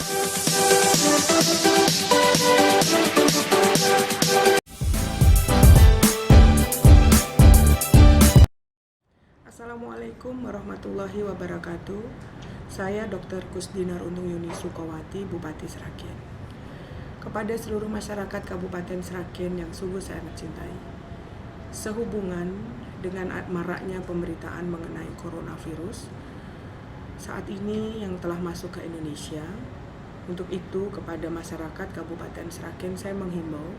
Assalamualaikum warahmatullahi wabarakatuh. Saya Dr. Kusdinar Untung Yuni Sukawati, Bupati Sragen. Kepada seluruh masyarakat Kabupaten Sragen yang sungguh saya cintai, sehubungan dengan maraknya pemberitaan mengenai coronavirus saat ini yang telah masuk ke Indonesia, untuk itu kepada masyarakat Kabupaten Sragen saya menghimbau,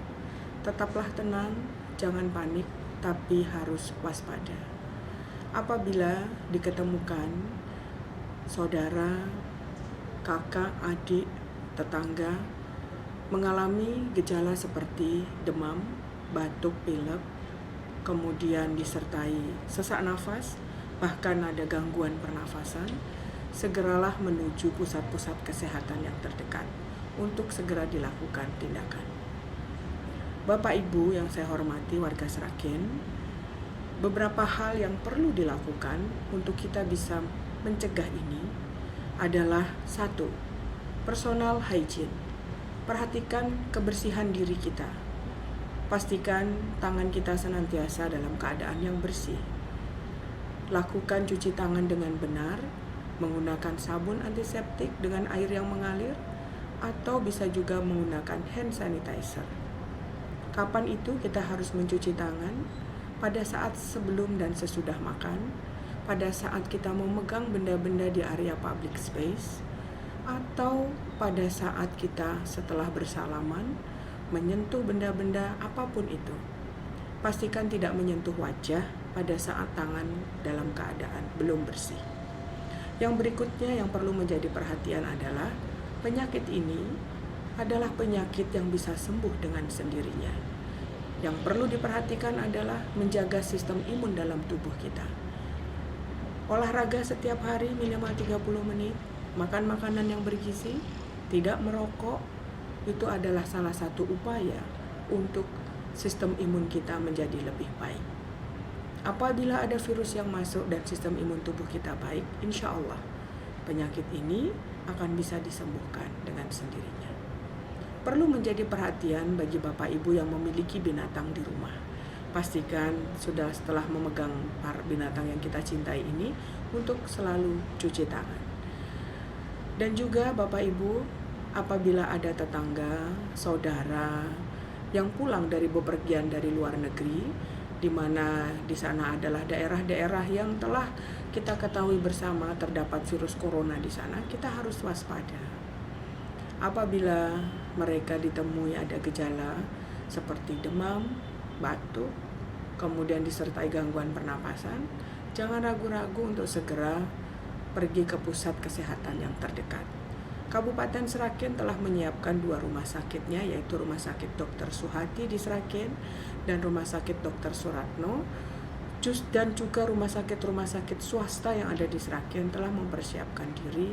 tetaplah tenang, jangan panik, tapi harus waspada. Apabila diketemukan saudara, kakak, adik, tetangga mengalami gejala seperti demam, batuk, pilek, kemudian disertai sesak nafas, bahkan ada gangguan pernafasan, segeralah menuju pusat-pusat kesehatan yang terdekat untuk segera dilakukan tindakan. Bapak Ibu yang saya hormati warga Sragen, beberapa hal yang perlu dilakukan untuk kita bisa mencegah ini adalah: 1. Personal hygiene. Perhatikan kebersihan diri kita. Pastikan tangan kita senantiasa dalam keadaan yang bersih. Lakukan cuci tangan dengan benar, menggunakan sabun antiseptik dengan air yang mengalir, atau bisa juga menggunakan hand sanitizer. Kapan itu kita harus mencuci tangan? Pada saat sebelum dan sesudah makan, pada saat kita memegang benda-benda di area public space, atau pada saat kita setelah bersalaman menyentuh benda-benda apapun itu. Pastikan tidak menyentuh wajah pada saat tangan dalam keadaan belum bersih. Yang berikutnya yang perlu menjadi perhatian adalah penyakit ini adalah penyakit yang bisa sembuh dengan sendirinya. Yang perlu diperhatikan adalah menjaga sistem imun dalam tubuh kita. Olahraga setiap hari minimal 30 menit, makan makanan yang bergizi, tidak merokok, itu adalah salah satu upaya untuk sistem imun kita menjadi lebih baik. Apabila ada virus yang masuk dan sistem imun tubuh kita baik, insya Allah penyakit ini akan bisa disembuhkan dengan sendirinya. Perlu menjadi perhatian bagi Bapak Ibu yang memiliki binatang di rumah. Pastikan sudah setelah memegang binatang yang kita cintai ini untuk selalu cuci tangan. Dan juga Bapak Ibu, apabila ada tetangga, saudara yang pulang dari bepergian dari luar negeri, di mana di sana adalah daerah-daerah yang telah kita ketahui bersama terdapat virus corona di sana, kita harus waspada. Apabila mereka ditemui ada gejala seperti demam, batuk, kemudian disertai gangguan pernapasan, jangan ragu-ragu untuk segera pergi ke pusat kesehatan yang terdekat. Kabupaten Sragen telah menyiapkan 2 rumah sakitnya, yaitu Rumah Sakit Dr. Suhati di Sragen dan Rumah Sakit Dr. Suratno, dan juga rumah sakit swasta yang ada di Sragen telah mempersiapkan diri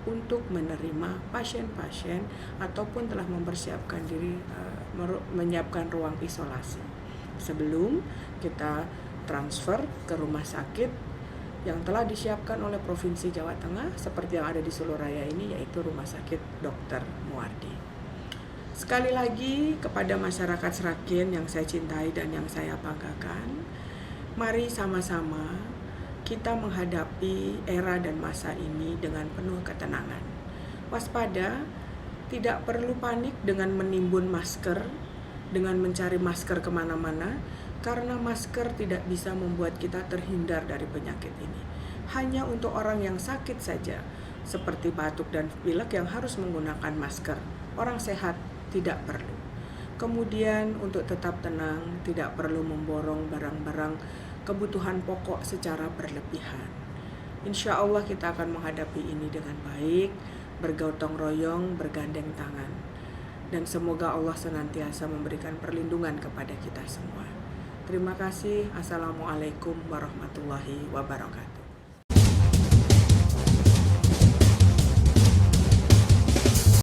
untuk menerima pasien-pasien ataupun telah mempersiapkan diri menyiapkan ruang isolasi sebelum kita transfer ke rumah sakit yang telah disiapkan oleh Provinsi Jawa Tengah seperti yang ada di Solo Raya ini, yaitu Rumah Sakit Dr. Muardi. Sekali lagi kepada masyarakat Sragen yang saya cintai dan yang saya banggakan, mari sama-sama kita menghadapi era dan masa ini dengan penuh ketenangan. Waspada, tidak perlu panik dengan menimbun masker, dengan mencari masker kemana-mana, karena masker tidak bisa membuat kita terhindar dari penyakit ini. Hanya untuk orang yang sakit saja, seperti batuk dan pilek yang harus menggunakan masker. Orang sehat tidak perlu. Kemudian untuk tetap tenang, tidak perlu memborong barang-barang kebutuhan pokok secara berlebihan. Insya Allah kita akan menghadapi ini dengan baik, bergotong royong, bergandeng tangan. Dan semoga Allah senantiasa memberikan perlindungan kepada kita semua. Terima kasih. Assalamualaikum warahmatullahi wabarakatuh.